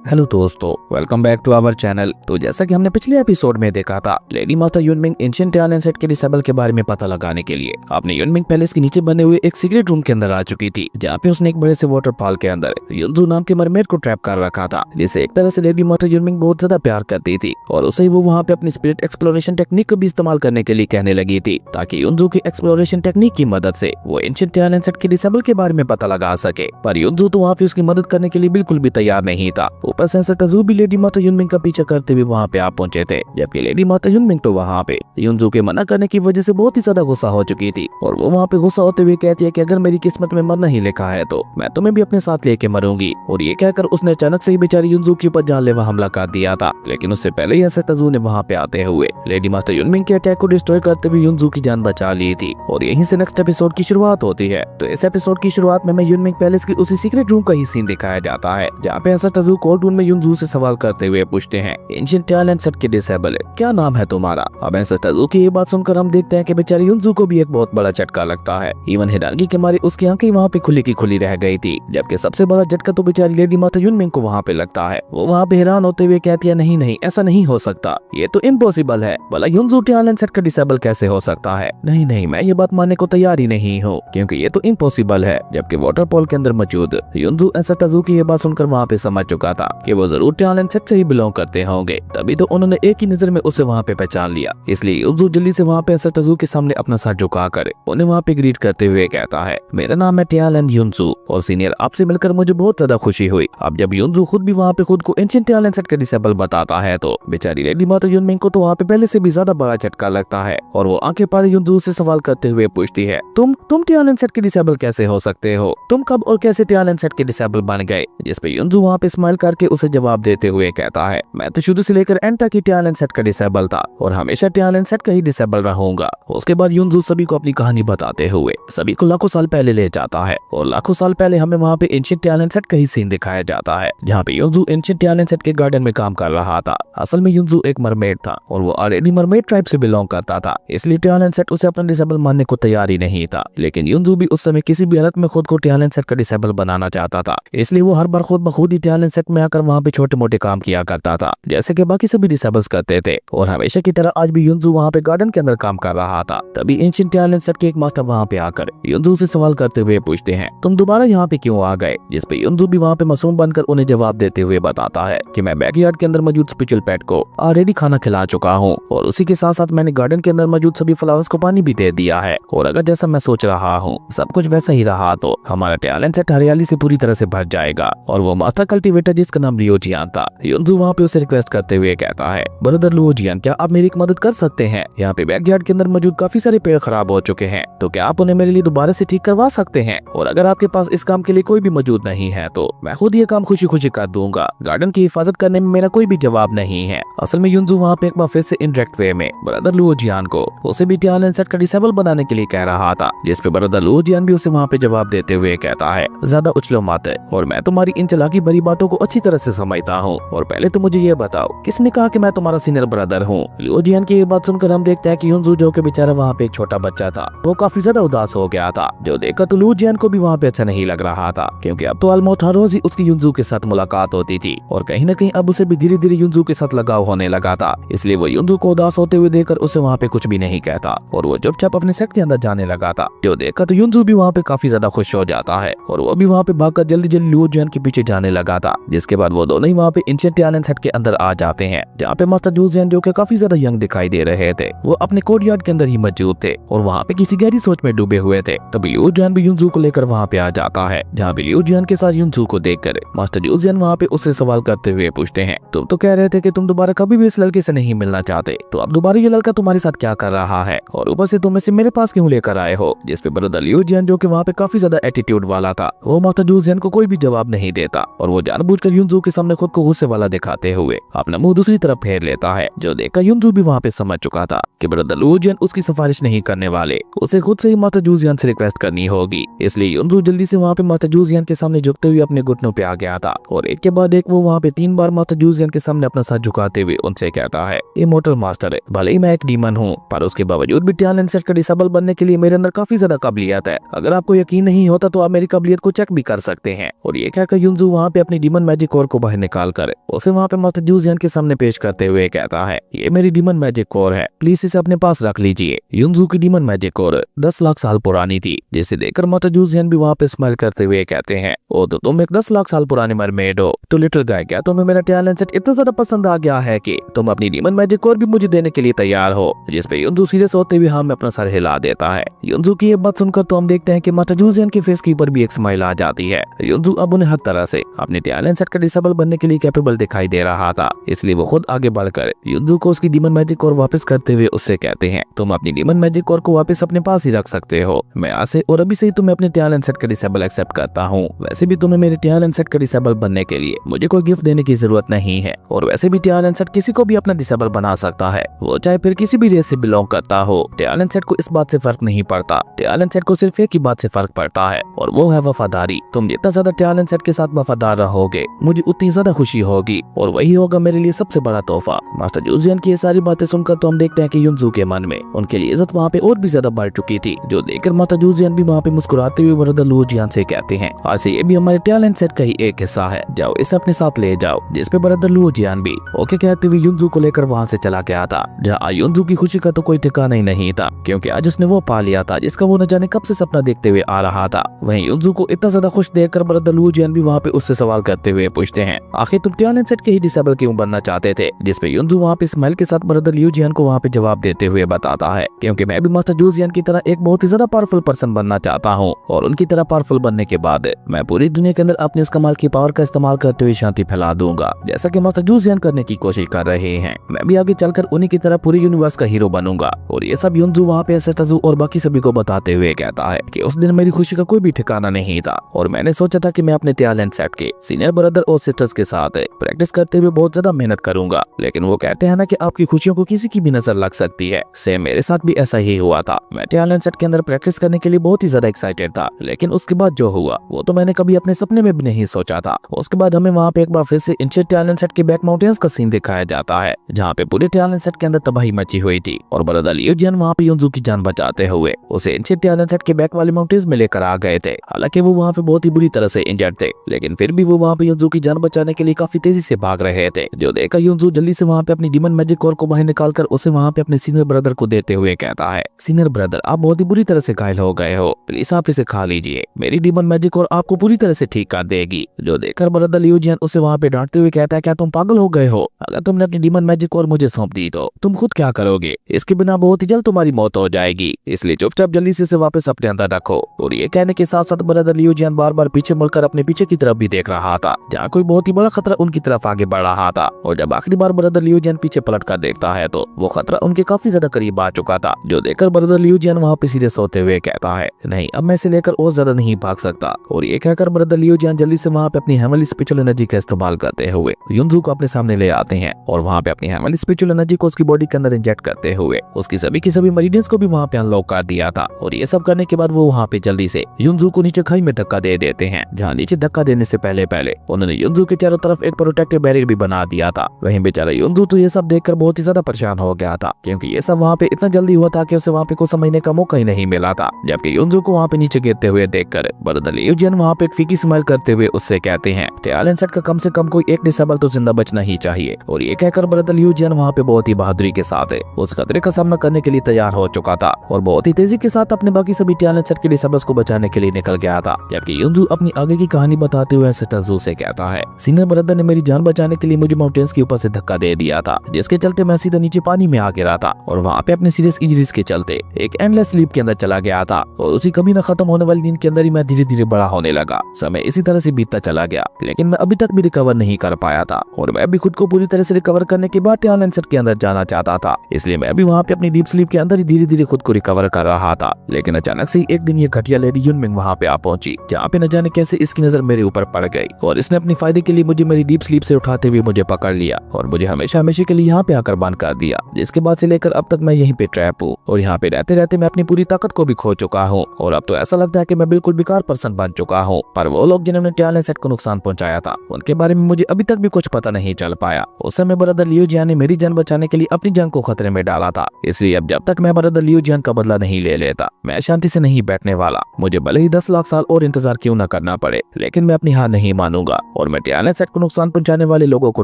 Hello दोस्तों, welcome back to our channel. तो जैसा कि हमने पिछले एपिसोड में देखा था, लेडी माता युनमिंग एंशिएंट टैलेंट सेट के डिसेबल के बारे में पता लगाने के लिए अपने युनमिंग पैलेस के नीचे बने हुए एक सीक्रेट रूम के अंदर आ चुकी थी, जहाँ पे उसने एक बड़े से वाटरफॉल के अंदर युनजू नाम के मरमेड को ट्रैप कर रखा था, जिसे एक तरह से लेडी माता युनमिंग बहुत ज्यादा प्यार करती थी और उसे वो वहाँ पे अपनी स्पिरिट एक्सप्लोरेशन टेक्निक को भी इस्तेमाल करने के लिए कहने लगी थी, ताकि युनजू की एक्सप्लोरेशन टेक्निक की मदद से वो एंशिएंट टैलेंट सेट के डिसेबल के बारे में पता लगा सके। पर युनजू तो वहाँ पे उसकी मदद करने के लिए बिल्कुल भी तैयार नहीं था। ऊपर से तजू भी लेडी माता युनमिंग का पीछा करते हुए वहाँ पे आ पहुंचे थे, जबकि लेडी माता युनमिंग तो वहाँ पे युनजू के मना करने की वजह से बहुत ही ज्यादा गुस्सा हो चुकी थी और वो वहाँ पे गुस्सा होते हुए कहती है कि अगर मेरी किस्मत में मरना ही लिखा है तो मैं तुम्हें भी अपने साथ लेके मरूंगी। और ये कहकर उसने अचानक से ही बेचारी युनजू के ऊपर जानलेवा हमला कर दिया था, लेकिन उससे पहले ही ऐसे तजू ने वहाँ पे आते हुए लेडी माता युनमिंग के अटैक को डिस्ट्रॉय करते हुए युनजू की जान बचा ली थी। और यहीं से नेक्स्ट एपिसोड की शुरुआत होती है। तो इस एपिसोड की शुरुआत में युनमिंग पैलेस की उसी सीक्रेट रूम का ही सीन दिखाया जाता है, जहाँ पे ऐसा तजू कोर्ट रूम में युनजू से सवाल करते हुए पूछते हैं, एंशिएंट टैलेंट सेट के डिसेबल क्या नाम है तुम्हारा। अब ऐसा तजू की ये बात सुनकर हम देखते हैं कि बेचारी युनजू को भी एक बहुत बड़ा झटका लगता है। इवन हैरानगी के मारे उसकी आंखें वहाँ पे खुली की खुली रह गई थी, जबकि सबसे बड़ा झटका तो बेचारी लेडी माता युनमिंग को वहाँ पे लगता है। वो वहाँ पे हैरान होते हुए कहती है, नहीं नहीं ऐसा नहीं हो सकता, ये तो इम्पॉसिबल है। भला युनजू टैलेंट सेट का डिसेबल कैसे हो सकता है। नहीं नहीं, मैं ये बात मानने को तैयार ही नहीं हूँ, क्योंकि ये तो इम्पॉसिबल है। जबकि वाटरफॉल के अंदर मौजूद युनजू ऐसा तजू की ये बात सुनकर वहाँ पे समझ चुका था कि वो जरूर टैलेंट सेट से ही बिलोंग करते होंगे, तभी तो उन्होंने एक ही नजर में उसे वहाँ पे पहचान लिया। इसलिए युनजू जल्दी से वहाँ पे ऐसा तजू के सामने अपना सर झुकाकर उन्हें वहाँ पे ग्रीट करते हुए कहता है, मेरा नाम है टैलेंट युनजू और सीनियर, आपसे मिलकर मुझे बहुत ज्यादा खुशी हुई। अब जब युनजू खुद भी वहाँ पे खुद को एंशिएंट टैलेंट सेट का डिसेबल बताता है, तो बेचारी लेडी माता युनमिंग को तो वहाँ पे पहले से भी ज्यादा बड़ा झटका लगता है और वो आंखें पारे युनजू से सवाल करते हुए पूछती है, तुम टैलेंट सेट के डिसेबल कैसे हो सकते हो, तुम कब और कैसे टैलेंट सेट के डिसेबल बन गए। जिस पे युनजू वहाँ पे स्माइल करके उसे जवाब देते हुए कहता है, मैं तो शुरू से लेकर एंड तक ही टैलेंट सेट का डिसेबल था और हमेशा टैलेंट सेट का ही डिसेबल रहूंगा। उसके बाद युनजू सभी को अपनी कहानी बताते हुए सभी को लाखों साल पहले ले जाता है और लाखों साल पहले हमें वहाँ पे एंशिएंट टैलेंट सेट का ही सीन दिखाया जाता है, जहाँ पे युनजू एंशिएंट टैलेंट सेट के गार्डन में काम कर रहा था। असल में युनजू एक मरमेड था और वो ऑलरेडी मरमेड ट्राइब से बिलोंग करता था, इसलिए टैलेंट सेट उसे अपना डिसेबल मानने को तैयार ही नहीं था। लेकिन युनजू भी उस समय किसी भी हालत में खुद को टैलेंट सेट का डिसेबल बनाना चाहता था, इसलिए वो हर बार खुद ब खुद ही टैलेंट सेट में आकर वहाँ पे छोटे मोटे काम किया करता था, जैसे कि बाकी सभी डिसेबल्स करते थे। और हमेशा की तरह आज भी युनजू वहाँ पे गार्डन के अंदर काम कर रहा था। तभी एंशिएंट टैलेंट सेट के एक मास्टर वहाँ पे आकर युनजू से सवाल करते हुए पूछते हैं, तुम दोबारा यहाँ पे क्यों आ गए। जिस पे युनजू भी वहाँ पे मासूम बनकर उन्हें जवाब देते हुए बताता है कि मैं बैकयार्ड के अंदर मौजूद स्पिरिचुअल पेट को ऑलरेडी खाना खिला चुका हूँ और उसी के साथ साथ मैंने गार्डन के अंदर मौजूद सभी फ्लावर्स को पानी भी दे दिया है। और अगर जैसा मैं सोच रहा हूँ सब कुछ वैसा ही रहा तो हमारा टैलेंट सेट हरियाली से पूरी तरह से भर जाएगा। और वो मास्टर कल्टीवेटर जिसका नाम लियोजियान था, युनजू वहाँ पे उसे रिक्वेस्ट करते हुए कहता है, ब्रदर लियोजियान, क्या आप मेरी मदद कर सकते हैं। यहाँ पे बैकयार्ड के अंदर मौजूद काफी सारे पेड़ खराब हो चुके हैं, तो क्या आप उन्हें मेरे लिए दोबारा से ठीक करवा सकते हैं। और अगर आपके पास इस काम के लिए कोई भी मौजूद नहीं है तो मैं खुद ये काम खुशी खुशी कर दूंगा। गार्डन की हिफाजत करने में मेरा कोई भी जवाब नहीं है। असल में युनजू वहाँ पे एक बार फिर से इनडायरेक्ट वे में ब्रदर लियोजियान को उसे भी टैलेंट सेट का डिसेबल बनाने के लिए कह रहा था, जिस पे ब्रदर लियोजियान भी उसे वहाँ पे जवाब देते हुए कहता है, ज्यादा उछलो मत और मैं तुम्हारी इन चालाकी भरी बातों को अच्छी तरह से समझता हूँ। और पहले तो मुझे ये बताओ, किसने कहा कि मैं तुम्हारा सीनियर ब्रदर हूँ। लियोजियान की ये बात सुनकर हम देखते हैं कि युनजू जो कि बेचारा वहाँ पे एक छोटा बच्चा था, वो काफी ज्यादा उदास हो गया था, जो देखकर तो लियोजियान को भी वहाँ पे अच्छा नहीं लग रहा था, क्योंकि अब तो ऑलमोस्ट हर रोज ही उसकी युनजू के साथ मुलाकात होती थी और कहीं न कहीं अब उसे भी धीरे धीरे युनजू के साथ लगाव होने लगा था। इसलिए वो युनजू को उदास होते हुए देखकर उसे वहाँ पे कुछ भी नहीं कहता और वो चुपचाप अपने सेट के अंदर जाने लगा था, जो देखकर तो युनजू भी वहाँ पे काफी ज्यादा खुश हो जाता है और वो भी वहाँ पे भागकर जल्दी जल्दी लियोजियान के पीछे जाने लगा था। जिसके बाद वो दोनों ही वहाँ पे एंशिएंट टैलेंट सेट के अंदर आ जाते हैं, जहाँ पे मास्टर लियोजियान जो कि काफी ज्यादा यंग दिखाई दे रहे थे, वो अपने कोर्टयार्ड के अंदर ही मौजूद थे और वहाँ पे किसी गहरी सोच में डूबे हुए थे। तभी लियोजियान भी युनजू को लेकर वहाँ पे आ जाता है, जहाँ पे लियोजियान के साथ युनजू को देखकर मास्टर लियोजियान वहाँ पे उससे सवाल करते हुए पूछते हैं, तुम तो कह रहे थे कि तुम दोबारा कभी भी इस लड़के से नहीं मिलना चाहते, तो अब दोबारा ये लड़का तुम्हारे साथ क्या कर रहा है और ऊपर से तुम इसे मेरे पास क्यों लेकर आए हो। जिस पे ब्रदर लियोजियान जो कि वहाँ पे काफी ज्यादा एटीट्यूड वाला था, वो मास्टर लियोजियान को कोई भी जवाब नहीं देता और वो जानबूझकर युनजू के सामने खुद को गुस्से वाला दिखाते हुए अपना मुंह दूसरी तरफ फेर लेता है, जो देखकर युनजू भी वहाँ पे समझ चुका था कि ब्रदर लियोजियान उसकी सिफारिश नहीं करने वाले, उसे खुद से ही मास्टर लियोजियान से रिक्वेस्ट करनी होगी। इसलिए युनजू जल्दी से वहाँ पे मास्टर लियोजियान के सामने झुकते हुए अपने घुटनों पे आ गया था और एक के बाद एक वो वहाँ पे 3 बार मास्टर लियोजियान के सामने अपना सर झुकाते हुए उनसे कहता है, इमोर्टल मास्टर, भले ही मैं एक डीमन हूँ पर उसके बावजूद भी टैलेंट सेट का डिसेबल बनने के लिए मेरे अंदर काफी ज्यादा काबिलियत है। अगर आपको यकीन नहीं होता तो आप मेरी काबिलियत को चेक भी कर सकते हैं। और ये कहकर युनजू वहाँ पे अपनी डीमन मैजिक कोर को बाहर निकाल कर उसे वहाँ पे मास्टर जूजियन के सामने पेश करते हुए कहता है, ये मेरी डीमन मैजिक कोर है, प्लीज इसे अपने पास रख लीजिए। युनजू की डीमन मैजिक कोर 10 लाख साल पुरानी थी, जिसे देखकर मास्टर जूजियन भी वहाँ पे स्माइल करते हुए कहते हैं, ओ तो तुम एक 10 लाख साल पुरानी मरमेड हो। तो लिटिल गाय, क्या तुम्हें मेरा टैलेंट सेट इतना ज्यादा पसंद आ गया है कि तुम अपनी डीमन मैजिक कोर भी मुझे देने के लिए तैयार हो? जिस पे युनजू सीरियस होते हुए हाँ में अपना सर हिला देता है। युनजू की ये बात सुनकर तो हम देखते हैं कि मास्टर जूजियन के फेस के ऊपर भी एक स्माइल आ जाती है। युनजू अब उन्हें हर तरह से अपने टैलेंट सेट का डिसेबल बनने के लिए कैपेबल दिखाई दे रहा था, इसलिए वो खुद आगे बढ़कर युनजू को उसकी डीमन मैजिक कोर वापस करते हुए उससे कहते हैं, तुम अपनी डीमन मैजिक कोर को वापस अपने पास ही रख सकते हो। मैं आज से और अभी से ही तुम्हें अपने टैलेंट सेट का डिसेबल एक्सेप्ट करता हूँ। वैसे भी तुम्हें मेरे टैलेंट सेट का डिसेबल बनने के लिए मुझे कोई गिफ्ट देने की जरूरत नहीं है, और वैसे भी टैलेंट सेट किसी को भी अपना डिसेबल बना सकता है, वो चाहे फिर किसी भी रेस से बिलोंग करता हो। टैलेंट सेट को इस बात से फर्क नहीं पड़ता, टैलेंट सेट को सिर्फ एक ही बात से फर्क पड़ता है, और वो है वफादारी। तुम जितना ज्यादा टैलेंट सेट के साथ वफादार रहोगे मुझे उतनी ज्यादा खुशी होगी, और वही होगा मेरे लिए सबसे बड़ा तोहफा। मास्टर जूजियन की ये सारी बातें सुनकर तो हम देखते हैं कि युनजू के मन में उनके लिए इज्जत वहाँ पे और भी ज्यादा बढ़ चुकी थी, जो देखकर मास्टर जूजियन भी वहाँ पे मुस्कुराते हुए ब्रदर लू जियान से कहते हैं, आज से ये भी हमारे टैलेंट सेट का ही एक हिस्सा है, जाओ इसे अपने साथ ले जाओ। जिस पे ब्रदर लू जियान भी ओके कहते हुए युनजू को लेकर वहाँ से चला गया था, जहाँ युनजू की खुशी का तो कोई ठिकाना ही नहीं था, क्योंकि आज उसने वो पा लिया था जिसका वो न जाने कब से सपना देखते हुए आ रहा था। वहीं युनजू को इतना ज्यादा खुश देखकर ब्रदर लू जियान भी वहाँ पे उससे सवाल करते हुए पूछते हैं, आखिर तुम टैलेंट सेट के ही डिसेबल क्यों बनना चाहते थे? जिस पे युनजू वहाँ पे स्माइल के साथ ब्रदर लू जियान को वहाँ पे जवाब देते हुए बताता है, क्योंकि मैं भी मास्टर जूजियन की तरह एक बहुत ही ज्यादा पावरफुल पर्सन बनना चाहता हूँ, और उनकी तरह पावरफुल बनने के बाद मैं पूरी दुनिया के अंदर अपने इस कमाल की पावर का इस्तेमाल करते हुए शांति फैला दूंगा, जैसा कि मास्टर जूजियन करने की कोशिश कर रहे हैं। मैं भी आगे चलकर उन्हीं की तरह पूरे यूनिवर्स का हीरो बनूंगा। और ये सब युनजू वहाँ पे सेटजू और बाकी सभी को बताते हुए कहता है कि उस दिन मेरी खुशी का कोई भी ठिकाना नहीं था, और मैंने सोचा था कि मैं अपने टैलेंट सेट के सीनियर ब्रदर और सिस्टर्स के साथ प्रैक्टिस करते हुए बहुत ज्यादा मेहनत करूंगा, लेकिन वो कहते हैं ना कि आपकी खुशियों को किसी की भी नजर लग सकती है। सेम मेरे साथ भी ऐसा ही हुआ था। मैं टैलेंट सेट के अंदर प्रैक्टिस करने के लिए बहुत ही ज्यादा एक्साइटेड था, लेकिन उसके बाद जो हुआ वो तो मैंने कभी अपने सपने में भी नहीं सोचा था। उसके बाद हमें वहाँ पे एक बार फिर से एंशिएंट टैलेंट सेट के बैक माउंटेन्स का सीन दिखाया जाता है, जहाँ पे पूरे टैलेंट सेट के अंदर तबाही मची हुई थी, और ब्रदर लियो जियान वहाँ पे युनजू की जान बचाते हुए उसे एंशिएंट टैलेंट सेट के बैक वाले माउंटेन्स में लेकर आ गए थे। हालांकि वो वहाँ पे बहुत ही बुरी तरह से इंजर्ड थे, लेकिन फिर भी वो वहाँ पे युनजू की जान बचाने के लिए काफी तेजी से भाग रहे थे, जो देखकर युनजू जल्दी से वहाँ पे अपनी डीमन मैजिक कोर को बाहर निकालकर उसे वहाँ पे अपने सीनियर ब्रदर को देते हुए कहता है, सीनियर ब्रदर आप बहुत ही बुरी तरह से घायल हो गए हो, प्लीज आप इसे खा लीजिए, मेरी डीमन मैजिक कोर आपको पूरी तरह से ठीक कर देगी। जो देखकर ब्रदर लियो जियान उसे वहाँ पे डांटते हुए कहता है, क्या तुम पागल हो गए हो? अगर तुमने अपनी डीमन मैजिक कोर मुझे सौंप दी तो तुम खुद क्या करोगे? इसके बिना बहुत ही जल्द तुम्हारी मौत हो जाएगी, इसलिए चुपचाप जल्दी से इसे वापस अपने अंदर रखो। और ये कहने के साथ साथ ब्रदर लियो जियान बार बार पीछे मुड़कर अपने पीछे की तरफ भी देख रहा था, जहाँ कोई बहुत ही बड़ा खतरा उनकी तरफ आगे बढ़ रहा था। और जब आखिरी बार ब्रदर लियो जियान पीछे पलट कर देखता है तो वो खतरा उनके काफी ज्यादा करीब आ चुका था, जो देखकर ब्रदर लियो जियान वहाँ पे सीरियस होते हुए कहता है, नहीं अब मैं इसे लेकर और ज्यादा नहीं भाग सकता। और ये कहकर ब्रदर लियो जियान जल्दी से वहाँ पे अपनी हेवनली स्पिरिचुअल एनर्जी का इस्तेमाल करते हुए युनजू को अपने सामने ले आते हैं, और वहाँ पे अपनी हेवनली स्पिरिचुअल एनर्जी को उसकी बॉडी के अंदर इंजेक्ट करते हुए उसकी सभी की सभी मरीडियंस को भी वहाँ पे अनलॉक कर दिया था। और ये सब करने के बाद वो वहाँ पे जल्दी से युनजू को नीचे खाई में धक्का दे देते हैं, जहाँ नीचे धक्का देने से पहले उन्होंने युनजू के चारों तरफ एक प्रोटेक्टिव बैरियर भी बना दिया था। वहीं बेचारा युनजू तो ये सब देखकर बहुत ही ज्यादा परेशान हो गया था, क्योंकि ये सब वहाँ पे इतना जल्दी हुआ था कि उसे वहाँ पे कुछ समझने का मौका ही नहीं मिला था। जबकि युनजू को वहाँ पे नीचे गिरते हुए देखकर ब्रदर लियो जियान वहाँ पे एक फीकी स्माइल करते हुए उससे कहते हैं, टैलेंट सेट का कम से कम कोई एक डिसेबल तो जिंदा बचना ही चाहिए। और ये कहकर ब्रदर लियो जियान वहाँ पे बहुत ही बहादुरी के साथ उस खतरे का सामना करने के लिए तैयार हो चुका था, और बहुत ही तेजी के साथ अपने बाकी सभी टैलेंट सेट के डिसेबल्स को बचाने के लिए निकल गया था। जबकि युनजू अपनी आगे की कहानी बताते हुए सेटजू से कहता है, सीनियर ब्रदर ने मेरी जान बचाने के लिए मुझे माउंटेन्स के ऊपर से धक्का दे दिया था, जिसके चलते मैं सीधा नीचे पानी में आ गिरा था, और वहाँ पे अपने सीरियस इंजरीज के चलते एक एंडलेस स्लीप के अंदर चला गया था। और उसी कभी न खत्म होने वाली नींद के अंदर ही मैं धीरे धीरे बड़ा होने लगा। समय इसी तरह से बीतता चला गया, लेकिन मैं अभी तक भी रिकवर नहीं कर पाया था, और मैं भी खुद को पूरी तरह से रिकवर करने के बाद टैलेंट सेट के अंदर जाना चाहता था। इसलिए मैं भी वहाँ पे अपनी डीप स्लीप के अंदर ही धीरे धीरे खुद को रिकवर कर रहा था। लेकिन अचानक से एक दिन ये घटिया लेडी युनमिंग वहाँ पे आ पहुंची, जहाँ पे न जाने कैसे इसकी नजर मेरे ऊपर पड़ गई, और इसने अपने फायदे के लिए मुझे मेरी डीप स्लीप से उठाते हुए मुझे पकड़ लिया, और मुझे हमेशा हमेशा के लिए यहाँ पे आकर बंद कर दिया। जिसके बाद से लेकर अब तक मैं यहीं पे ट्रैप हूँ, और यहाँ पे रहते रहते मैं अपनी पूरी ताकत को भी खो चुका हूँ, और अब तो ऐसा लगता है कि मैं बिल्कुल बेकार पर्सन बन चुका हूँ। पर वो लोग जिन्होंने टैलेंट सेट को नुकसान पहुंचाया था, उनके बारे में मुझे अभी तक भी कुछ पता नहीं चल पाया। उस समय ब्रदर लियो जियान ने मेरी जान बचाने के लिए अपनी जान को खतरे में डाला था, इसलिए अब जब तक मैं ब्रदर लियो जियान का बदला नहीं ले लेता, मैं शांति से नहीं बैठने वाला। मुझे भले ही 10 लाख साल और इंतजार क्यों न करना पड़े, लेकिन मैं अपनी हार नहीं मानूंगा, और और मैं टियानन सेट को नुकसान पहुंचाने वाले लोगों को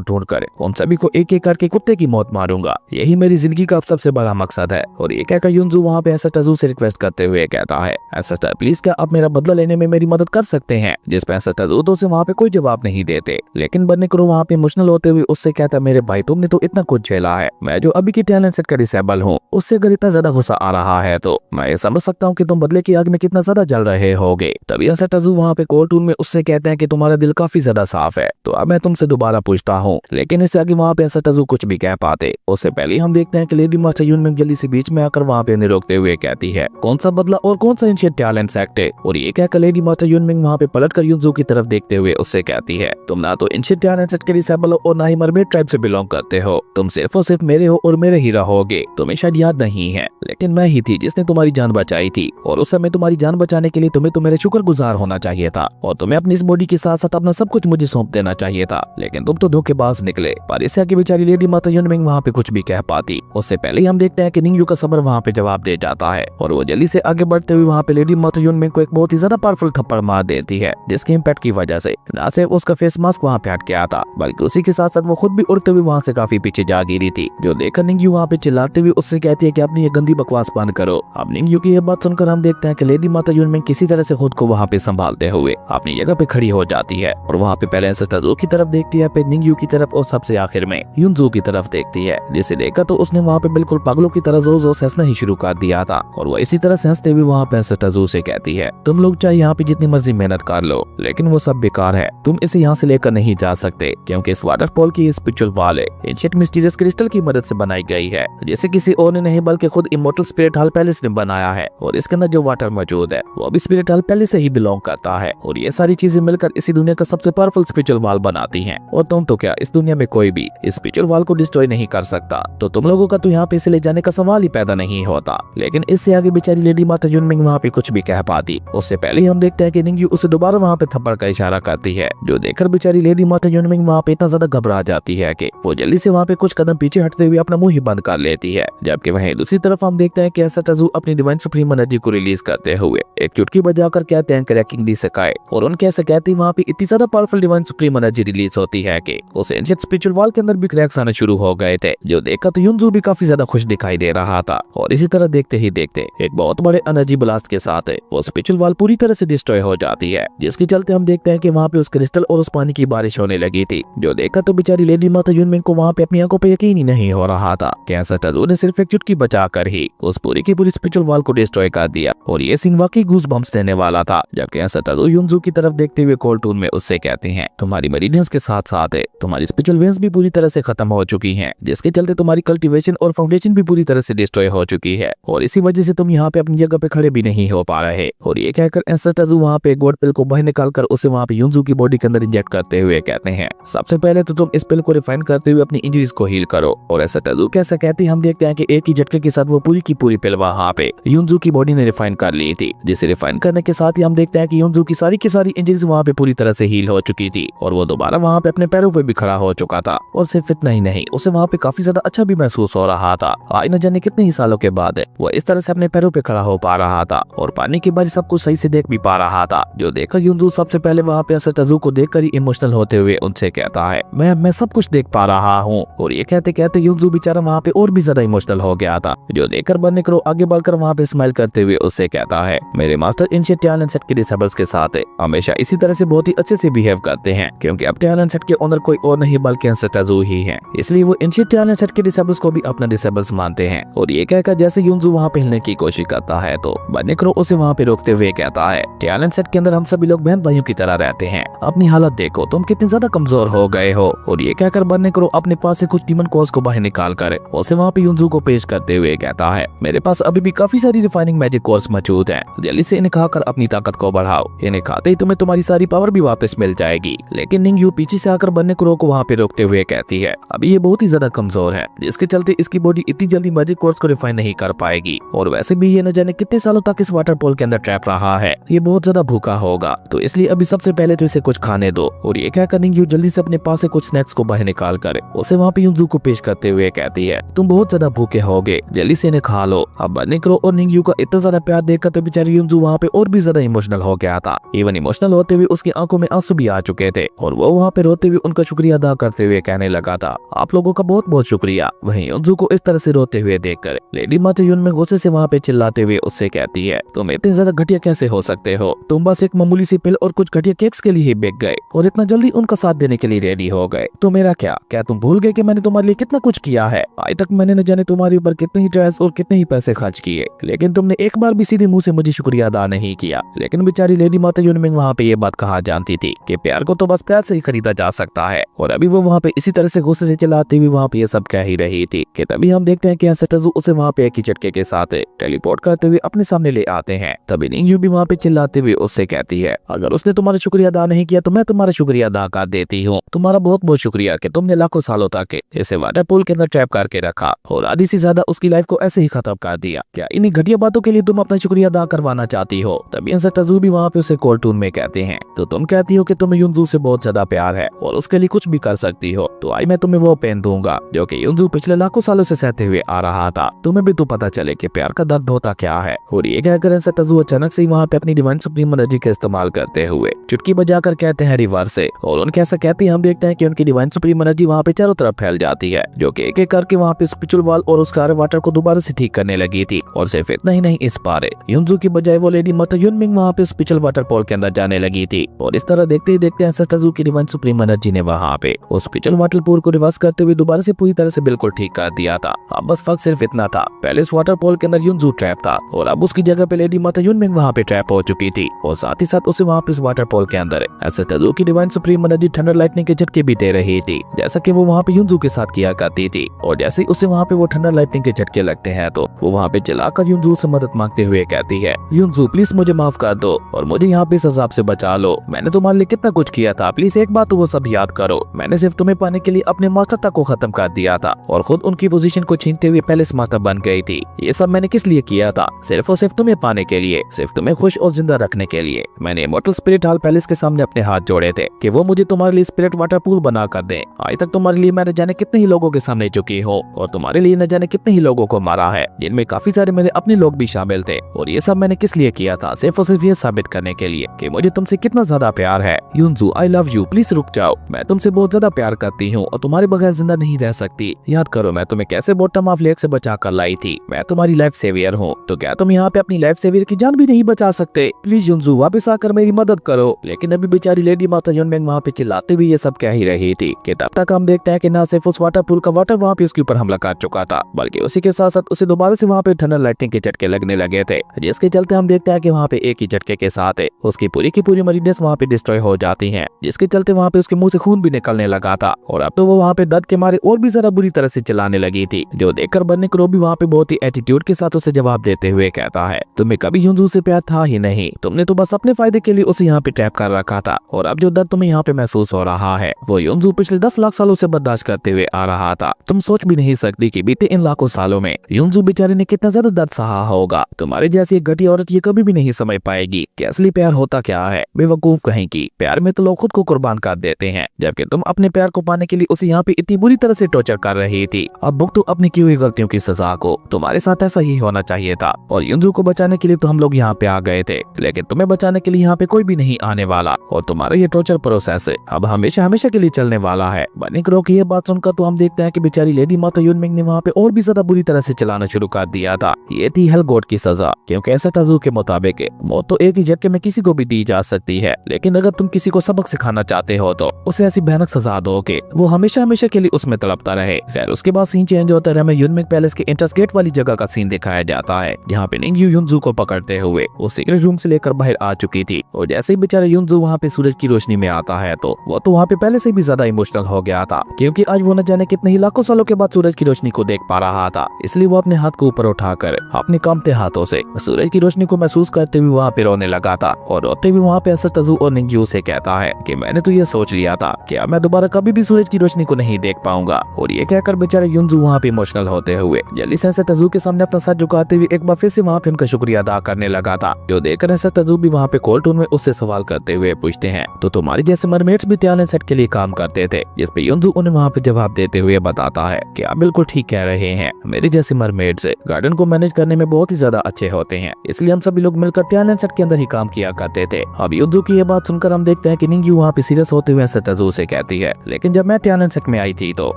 ढूंढ कर उन सभी को एक एक करके कुत्ते की मौत मारूंगा। यही मेरी जिंदगी का अब सबसे बड़ा मकसद है। और ये कहकर युनजू वहाँ पे एसेटाजू से रिक्वेस्ट करते हुए कहता है, एसेटा प्लीज क्या आप मेरा बदला लेने में मेरी मदद कर सकते हैं। जिस पे एसेटाजू तो उसे वहाँ पे कोई जवाब नहीं देते, लेकिन बर्निक्रो वहाँ पे इमोशनल होते हुए उससे कहता है, मेरे भाई तुमने तो इतना कुछ झेला है, मैं जो अभी की टियानन सेट का डिसेबल हूँ उससे अगर इतना ज्यादा गुस्सा आ रहा है तो मैं ये समझ सकता हूँ कि तुम बदले की आग में कितना ज्यादा जल रहे होगे। तभी एसेटाजू वहाँ पे कोर्टून में उससे कहते हैं कि तुम्हारा दिल काफी ज्यादा साफ है, तो अब मैं तुमसे दोबारा पूछता हूँ। लेकिन इससे आगे वहाँ पे एसेटाजू कुछ भी कह पाते उससे पहले हम देखते हैं कि लेडी मास्टर यूनमिंग जल्दी से बीच में आकर वहाँ पे उन्हें रोकते हुए कहती है, कौन सा बदला और कौन सा एंशिएंट टैलेंट सेट है। और ये कहकर लेडी मास्टर यूनमिंग वहाँ पे पलट कर युनजू की तरफ देखते हुए उससे कहती है, तुम ना तो एंशिएंट टैलेंट सेट के डिसेबल हो और ना ही मरमेड ट्राइब से बिलोंग करते हो, तुम सिर्फ और सिर्फ मेरे हो और मेरे ही रहोगे। तुम्हें शायद याद नहीं है, लेकिन मैं ही थी जिसने तुम्हारी जान बचाई थी, और उस समय तुम्हारी जान बचाने के लिए तुम्हें तो मेरे शुक्रगुजार होना चाहिए था, और तुम्हें अपनी इस बॉडी के साथ साथ अपना सब कुछ मुझे सौंप देना चाहिए था, लेकिन तुम तो धोखेबाज निकले। पर इससे आगे बेचारी लेडी माता यूनमिंग वहाँ पे कुछ भी कह पाती उससे पहले ही हम देखते हैं कि निंगयू का सबर वहाँ पे जवाब दे जाता है, और वो जल्दी से आगे बढ़ते हुए वहाँ पे लेडी माता यूनमिंग को एक बहुत ही ज्यादा पावरफुल थप्पड़ मार देती है, जिसके इम्पैक्ट की वजह से न सिर्फ उसका फेस मास्क वहाँ पे हट गया था, बल्कि उसी के साथ साथ वो खुद भी उड़ते हुए वहाँ से काफी पीछे जा गिरी थी। जो देखकर निंगयू वहाँ पे चिल्लाते हुए उससे कहती है कि अपनी ये गंदी बकवास बंद करो। अब निंगयू की ये बात सुनकर हम देखते हैं कि लेडी माता यूनमिंग किसी तरह से खुद को वहाँ पे संभालते हुए अपनी जगह पे खड़ी हो जाती है, और वहाँ पे पहले एसेटाजू की तरफ देखती है, फिर निंगयू की तरफ, और सबसे आखिर में युनजू की तरफ देखती है, जिसे देखकर तो उसने वहाँ पे बिल्कुल पागलों की तरह जोर जोर से हंसना ही शुरू कर दिया था। और वो इसी तरह से हंसते हुए वहाँ पे एसेटाजू से कहती है, तुम लोग चाहे यहाँ पे जितनी मर्जी मेहनत कर लो, लेकिन वो सब बेकार है, तुम इसे यहाँ से लेकर नहीं जा सकते, क्योंकि इस वाटरफॉल की spiritual wall ancient mysterious crystal की मदद से बनाई गई है, जिसे किसी और ने नहीं बल्कि खुद इमोर्टल स्पिरिट हॉल पैलेस ने बनाया है, और इसके अंदर जो वाटर मौजूद है वो भी स्पिरिट हॉल पैलेस से ही बिलोंग करता है, और ये सारी चीजें मिलकर इसी दुनिया का सबसे पावरफुल स्पिरिचुअल वॉल बनाती हैं। और तुम तो क्या, इस दुनिया में कोई भी इस स्पिरिचुअल वॉल को डिस्ट्रॉय नहीं कर सकता, तो तुम लोगों का तो यहाँ पे इसे ले जाने का सवाल ही पैदा नहीं होता। लेकिन इससे आगे बेचारी लेडी माता यूनमिंग वहाँ पे कुछ भी कह पाती उससे पहले ही हम देखते हैं कि निंगयू उसे दोबारा वहाँ पे थप्पड़ का इशारा करती है, जो देखकर बेचारी लेडी माता यूनमिंग वहाँ पे इतना ज्यादा घबरा जाती है कि वो जल्दी से वहाँ पे कुछ कदम पीछे हटते हुए अपना मुंह ही बंद कर लेती है। जबकि वहीं दूसरी तरफ हम देखते हैं कि एसेटाजू अपनी डिवाइन सुप्रीम एनर्जी को रिलीज करते हुए एक चुटकी बजाकर कहते हैं क्रैकिंग दी सकाए, और उनके ऐसे कहते ही वहाँ पे इतनी ज्यादा powerful divine supreme energy release होती है कि उस एंशिएंट स्पिरिचुअल वॉल के अंदर भी क्रैक्स आने शुरू हो गए थे, जो देखकर तो युनजू भी काफी ज्यादा खुश दिखाई दे रहा था। और इसी तरह देखते ही देखते एक बहुत बड़े एनर्जी ब्लास्ट के साथ वो स्पिरिचुअल वॉल पूरी तरह से डिस्ट्रॉय हो जाती है, जिसके चलते हम देखते हैं कि वहाँ पे उस क्रिस्टल और उस पानी की बारिश होने लगी थी, जो देखकर तो बेचारी लेडी माता यूनमिंग को वहाँ पे अपनी आंखों पे यकीन ही नहीं हो रहा था कि एसेटाजू ने सिर्फ एक चुटकी बचाकर ही उस पूरी की पूरी स्पिरिचुअल वॉल को डिस्ट्रॉय कर दिया। और ये सीन वाकई गूज बम्प्स देने वाला था। जबकि एसेटाजू युनजू की तरफ देखते हुए कोल्टून में उससे कहते हैं, तुम्हारी मेरिडियंस के साथ साथ तुम्हारी स्पिरिचुअल वेन्स भी पूरी तरह से खत्म हो चुकी हैं, जिसके चलते तुम्हारी कल्टीवेशन और फाउंडेशन भी पूरी तरह से डिस्ट्रॉय हो चुकी है, और इसी वजह से तुम यहाँ पे अपनी जगह पे खड़े भी नहीं हो पा रहे। और ये कहकर एसेटाजू वहाँ पे गोल्ड पिल को बाहर निकालकर उसे वहाँ पे युनजू की बॉडी के अंदर इंजेक्ट करते हुए कहते हैं, सबसे पहले तो तुम इस पिल को रिफाइन करते हुए अपनी इंजरीज को हील करो। और एसेटाजू कैसा कहती हम देखते हैं कि एक ही झटके के साथ वो पूरी की पूरी पिल वहाँ पे युनजू की बॉडी ने रिफाइन कर ली थी, जिसे रिफाइन करने के साथ ही हम देखते हैं कि युनजू की सारी इंजरीज वहाँ पे पूरी तरह से हील हो चुकी थी, और वो दोबारा वहाँ पे अपने पैरों पे भी खड़ा हो चुका था। और सिर्फ इतना ही नहीं, उसे वहाँ पे काफी ज्यादा अच्छा भी महसूस हो रहा था। आज न जाने कितने ही सालों के बाद वो इस तरह से अपने पैरों पे खड़ा हो पा रहा था, और पानी के बारे सब कुछ सही से देख भी पा रहा था। जो देखकर युनजू सबसे पहले वहाँ पे एसेटाजू को देखकर ही इमोशनल होते हुए उनसे कहता है, मैं सब कुछ देख पा रहा हूँ। और ये कहते कहते युनजू बेचारा वहाँ पे और भी ज्यादा इमोशनल हो गया था। जो देखकर बर्निक्रो आगे बढ़कर वहाँ पे स्माइल करते हुए उससे कहता है, मेरे मास्टर एंशिएंट टैलेंट सेट के डिसेबल्स के साथ हमेशा इसी तरह से बहुत ही अच्छे से बिहेव करते हैं, क्योंकि अब टैलेंट सेट के ओनर कोई और नहीं बल्कि एसेटाजू ही है, इसलिए वो एंशिएंट टैलेंट सेट के डिसेबल्स को भी अपना डिसेबल्स मानते हैं। और ये कहकर जैसे युनजू वहाँ पे हिलने की कोशिश करता है तो बर्निक्रो उसे वहाँ पे रोकते हुए कहता है, टैलेंट सेट के अंदर हम सभी लोग बहन भाइयों की तरह रहते हैं, अपनी हालत देखो, तुम कितने ज्यादा कमजोर हो गए हो। और ये कहकर बर्निक्रो अपने पास से कुछ डीमन कोर्स को बाहर निकाल कर उसे वहाँ पे युनजू को पेश करते हुए कहता है, मेरे पास अभी भी काफी सारी रिफाइनिंग मैजिक कोर्स मौजूद हैं, जल्दी से इन्हें खाकर अपनी ताकत को बढ़ाओ, इन्हें खाते ही तुम्हें तुम्हारी सारी पावर भी वापस मिल जाएगी। लेकिन निंगयू पीछे से आकर बर्निक्रो को वहाँ पे रोकते हुए कहती है, अभी ये बहुत ही ज्यादा कमजोर है, जिसके चलते इसकी बॉडी इतनी जल्दी मैजिक कोर्स को रिफाइन नहीं कर पाएगी, और वैसे भी ये न जाने कितने सालों तक इस वाटरफॉल के अंदर ट्रैप रहा है, ये बहुत ज्यादा भूखा होगा, तो इसलिए अभी सबसे पहले तो इसे कुछ खाने दो। और ये कहकर निंगयू जल्दी से अपने पास से कुछ स्नैक्स को बाहर निकाल कर उसे वहाँ पे युनजू को पेश करते हुए कहती है, तुम बहुत ज्यादा भूखे होगे, जल्दी से इन्हें खा लो। अब बर्निक्रो और निंगयू का इतना ज्यादा प्यार देखकर तो बेचारी युनजू वहाँ पे और भी ज्यादा इमोशनल हो गया था। इवन इमोशनल होते हुए उसकी आंखों में आंसू भी आ चुके थे और वो वहाँ पे रोते हुए उनका शुक्रिया अदा करते हुए कहने लगा था, आप लोगों का बहुत बहुत शुक्रिया। वहीं युनजू को इस तरह से रोते हुए देखकर लेडी माता यूनमिंग गुस्से से वहाँ पे चिल्लाते हुए उससे कहती है, तुम इतने ज्यादा घटिया कैसे हो सकते हो? तुम बस एक मामूली सी पिल और कुछ घटिया केक्स के लिए ही बिक गए और इतना जल्दी उनका साथ देने के लिए रेडी हो गए। तो मेरा क्या तुम भूल गए कि मैंने तुम्हारे लिए कितना कुछ किया है? आज तक मैंने न जाने तुम्हारे ऊपर कितने ही ड्रेस और कितने ही पैसे खर्च किए, लेकिन तुमने एक बार भी सीधे मुंह से मुझे शुक्रिया अदा नहीं किया। लेकिन बेचारी लेडी माता यूनमिंग वहाँ पे ये बात कहा जानती थी कि प्यार को तो बस प्यार से ही खरीदा जा सकता है, और अभी वो वहाँ पे इसी तरह से गुस्से से चिल्लाती हुई वहाँ पे ये सब कह ही रही थी कि तभी हम देखते हैं कि एसेटजू उसे वहाँ पे एक ही झटके के साथ टेलीपोर्ट करते हुए अपने सामने ले आते हैं। तभी निंगयू भी वहाँ पे चिल्लाते हुए उससे कहती है, अगर उसने तुम्हारा शुक्रिया अदा नहीं किया तो मैं तुम्हारा शुक्रिया अदा कर देती हूँ। तुम्हारा बहुत बहुत शुक्रिया कि तुमने लाखों सालों तक इसे वाटर पूल के अंदर ट्रैप करके रखा और आधी से ज्यादा उसकी लाइफ को ऐसे ही खत्म कर दिया। क्या इन्हीं घटिया बातों के लिए तुम अपना शुक्रिया अदा करवाना चाहती हो? तभी एसेटजू भी वहाँ पे उसे कोल्टून में कहते हैं, तो तुम कहती हो कि तुम्हें युनजू से बहुत ज्यादा प्यार है और उसके लिए कुछ भी कर सकती हो, तो आई मैं तुम्हें वो पेन दूंगा जो कि युनजू पिछले लाखों सालों से सहते हुए आ रहा था। तुम्हें भी तो पता चले कि प्यार का दर्द होता क्या है। और ये कहकर एसेटजू अचानक से वहाँ पे अपनी डिवाइन सुप्रीम एनर्जी का इस्तेमाल करते हुए चुटकी बजाकर कहते हैं रिवर्स से, और उनके ऐसा कहते हैं हम देखते हैं कि उनकी डिवाइन सुप्रीम एनर्जी वहाँ पे चारों तरफ फैल जाती है, जो कि एक एक करके वहाँ पे स्पिरिचुअल वॉल और उस सारे वाटर को दोबारा से ठीक करने लगी थी। और सिर्फ इतना ही नहीं, इस बार युनजू की बजाय वो लेडी माता यूनमिंग वहाँ पे स्पिरिचुअल वाटर पोल के अंदर जाने लगी थी। और इस तरह देखते ही देखते एसेटजू की डिवाइन सुप्रीम एनर्जी ने वहाँ पे उस स्पिरिचुअल वाटर पोल को रिवर्स करते हुए दोबारा से पूरी तरह से बिल्कुल ठीक कर दिया था। अब बस फर्क सिर्फ इतना था, पहले इस वाटर पोल के अंदर युनजू ट्रैप था और अब उसकी जगह पे लेडी माता यूनमिंग वहाँ पे ट्रैप हो चुकी थी। और साथ ही साथ उसे वहाँ पे इस वाटर पोल के अंदर एसेटजू की divine supreme energy thunder lightning के झटके भी दे रही थी, जैसा कि वो वहाँ पे युनजू के साथ किया करती थी। और जैसे ही उसे वहाँ पे वो थंडर लाइटनिंग के झटके लगते हैं तो वो वहाँ पे चिल्लाकर युनजू से मदद मांगते हुए कहती है, युनजू प्लीज मुझे माफ कर दो और मुझे यहाँ पे इस अजाब से बचा लो। मैंने तुम्हारे लिए कितना कुछ किया था, प्लीज एक बात तो वो सब याद करो। मैंने सिर्फ तुम्हें पाने के लिए अपने मास्टर तक को खत्म कर दिया था और खुद उनकी पोजीशन को छीनते हुए पैलेस मास्टर बन गई थी। ये सब मैंने किस लिए किया था? सिर्फ और सिर्फ तुम्हें पाने के लिए, सिर्फ तुम्हें खुश और जिंदा रखने के लिए। मैंने इमॉर्टल स्पिरिट हॉल पैलेस के सामने अपने हाथ जोड़े थे कि वो मुझे तुम्हारे लिए स्पिरिट वाटर पूल बना कर दे। आज तक तुम्हारे लिए मैं न जाने कितने ही लोगों के सामने झुकी हो और तुम्हारे लिए न जाने कितने ही लोगों को मारा है, जिनमें काफी सारे मेरे अपने लोग भी शामिल थे। और ये सब मैंने किस लिए किया था? सिर्फ और सिर्फ ये साबित करने के लिए कि मुझे तुमसे कितना ज्यादा प्यार है। युनजू आई लव यू, प्लीज रुक जाओ। मैं तुमसे बहुत ज्यादा प्यार करती हूँ और तुम्हारे बगैर जिंदा नहीं रह सकती। याद करो मैं तुम्हें कैसे बॉटम ऑफ लेक से बचा कर लाई थी। मैं तुम्हारी लाइफ सेवियर हूँ, तो क्या तुम यहाँ पे अपनी लाइफ सेवियर की जान भी नहीं बचा सकते? प्लीज युनजू वापस आकर मेरी मदद करो। लेकिन अभी बेचारी लेडी माता यूनमिंग वहाँ पे चिल्लाते हुए ये सब कह ही रही थी कि तब तक हम देखते हैं कि न सिर्फ उस वाटर पूल का वाटर वहाँ पे उसके ऊपर हमला कर चुका था, बल्कि उसी के साथ साथ उसे दोबारा से वहाँ पे थंडर लाइटनिंग के झटके लगने लगे थे, जिसके चलते हम देखते हैं कि वहाँ पे एक ही झटके के साथ उसकी पूरी की पूरी मरीनेस वहाँ पे डिस्ट्रॉय हो जाती है, जिसके चलते वहाँ पे उसके मुंह से खून भी निकलने लगा था। और अब तो वो वहाँ पे दर्द के मारे और भी ज्यादा बुरी तरह से चिल्लाने लगी थी, जो देखकर बन्नी क्रो भी वहाँ पे बहुत ही एटीट्यूड के साथ उसे जवाब देते हुए कहता है, तुम्हें कभी युनजू से प्यार था ही नहीं, तुमने तो बस अपने फायदे के लिए उसे यहाँ पे ट्रैप कर रखा था। और अब जो दर्द तुम्हें यहाँ पे महसूस हो रहा है वो युनजू पिछले 10 लाख सालों से बर्दाश्त करते हुए आ रहा था। तुम सोच भी नहीं सकती कि बीते इन लाखों सालों में युनजू बेचारे ने कितना ज्यादा दर्द सहा होगा। तुम्हारे जैसी एक घटी औरत ये कभी भी नहीं समझ पाएगी कि असली प्यार होता क्या है। बेवकूफ कहेंगी, प्यार में तो लोग खुद को कुर्बान कर देते हैं, जबकि तुम अपने प्यार को पाने के लिए उसे यहाँ पे इतनी बुरी तरह से टॉर्चर कर रही थी। अब भुगतो अपनी की हुई गलतियों की सजा को। तुम्हारे साथ ऐसा ही होना चाहिए था। और युनजू को बचाने के लिए तो हम लोग यहाँ पे आ गए थे, लेकिन तुम्हें बचाने के लिए यहाँ पे कोई भी नहीं आने वाला और तुम्हारा ये टॉर्चर प्रोसेस अब हमेशा हमेशा के लिए चलने वाला है। बन्नी क्रो की ये बात सुनकर तो हम देखते हैं कि बेचारी लेडी माता यूनमिंग ने वहाँ पे और भी ज्यादा बुरी तरह से चलाना शुरू कर दिया था। ये थी हेल गॉड की सजा, क्योंकि एसेटजू के मुताबिक मौत तो एक ही झटके में किसी को भी दी जा सकती है, लेकिन अगर तुम किसी को सबक सिखाना चाहते हो तो उसे ऐसी भयानक सजा दो कि वो हमेशा हमेशा के लिए उसमें तड़पता रहे। खैर उसके बाद सीन चेंज होता है, हमें यूनमिंग पैलेस के एंट्रेंस गेट वाली जगह का सीन दिखाया जाता है, जहाँ पे निंगयू युनजू को पकड़ते हुए वो सीक्रेट रूम से लेकर बाहर आ चुकी थी। और जैसे ही बेचारा युनजू वहाँ पे सूरज की रोशनी में आता है तो वो तो वहाँ पे पहले से भी ज्यादा इमोशनल हो गया था, क्योंकि आज वो न जाने कितने ही लाखों सालों के बाद सूरज की रोशनी को देख पा रहा था। इसलिए वो अपने हाथ को ऊपर उठाकर अपने कांपते हाथों से सूरज की रोशनी को महसूस करते हुए वहाँ पे रोने लगा था। और रोते हुए वहाँ पे एसेटजू और निंगयू से कहता है कि मैंने तो ये सोच लिया था कि अब मैं दोबारा कभी भी सूरज की रोशनी को नहीं देख पाऊंगा। और ये कहकर बेचारा युनजू वहाँ पे इमोशनल होते हुए जल्दी से एसेटजू के सामने अपना सर झुकाते हुए एक बार फिर से वहाँ पे उनका शुक्रिया अदा करने लगा था, जो देखकर एसेटजू भी वहाँ पे कोल्ड टोन में उससे सवाल करते हुए पूछते हैं, तो तुम्हारी जैसे मरमेड्स भी टैलेंट सेट के लिए काम करते थे? जिस पे युनजू उन्हें वहाँ पे जवाब देते हुए बताता है कि आप बिल्कुल ठीक कह रहे हैं, मेरे जैसे मरमेड्स गार्डन को मैनेज करने में बहुत ही ज्यादा अच्छे होते हैं, इसलिए हम सभी लोग मिलकर टैलेंट सेट के अंदर ही काम किया करते थे। अब युनजू की ये बात सुनकर हम देखते हैं कि निंग्यू वहाँ पे सीरियस होते हुए तजू से कहती है, लेकिन जब मैं टैलेंट सेट में आई थी तो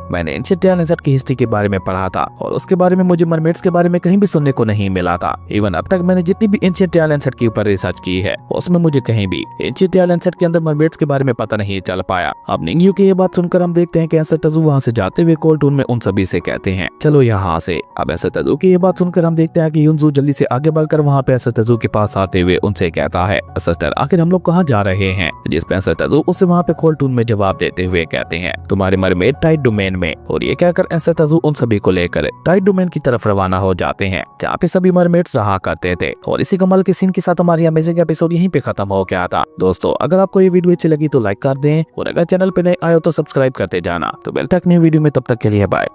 मैंने एंशिएंट टैलेंट सेट की हिस्ट्री के बारे में पढ़ा था और उसके बारे में मुझे मरमेड्स के बारे में कहीं भी सुनने को नहीं मिला था। इवन अब तक मैंने जितनी भी एंशिएंट टैलेंट सेट के ऊपर रिसर्च की है उसमें मुझे कहीं भी एंशिएंट टैलेंट सेट के अंदर मरमेड्स के बारे में पता नहीं चल पाया। अब निंग्यू की ये बात सुनकर हम देखते हैं कि ऐसा तजू वहाँ से जाते हुए कोल्ड टून में उन सभी से कहते हैं, चलो यहाँ से। अब ऐसा तजू की ये बात सुनकर हम देखते हैं कि युनजू जल्दी से आगे बढ़कर वहाँ पे ऐसा तजू के पास आते हुए उनसे कहता है, सिस्टर आखिर हम लोग कहाँ जा रहे हैं? जिस पे ऐसा तजू उससे वहाँ पे कोल्ड टून में जवाब देते हुए कहते हैं, तुम्हारे मरमेड टाइट डोमेन में। और ये कहकर ऐसा तजू उन सभी को लेकर टाइट डोमेन की तरफ रवाना हो जाते हैं जहाँ पे सभी मरमेड्स रहा करते थे। और इसी कमाल के सीन के साथ हमारी अमेजिंग एपिसोड यहीं पे खत्म हो गया था। दोस्तों अगर आपको ये वीडियो अच्छी लगी तो लाइक कर दें और अगर चैनल पे नए आए हो तो सब्सक्राइब करते जाना। तो मिलते हैं एक नई वीडियो में, तब तक के लिए बाय।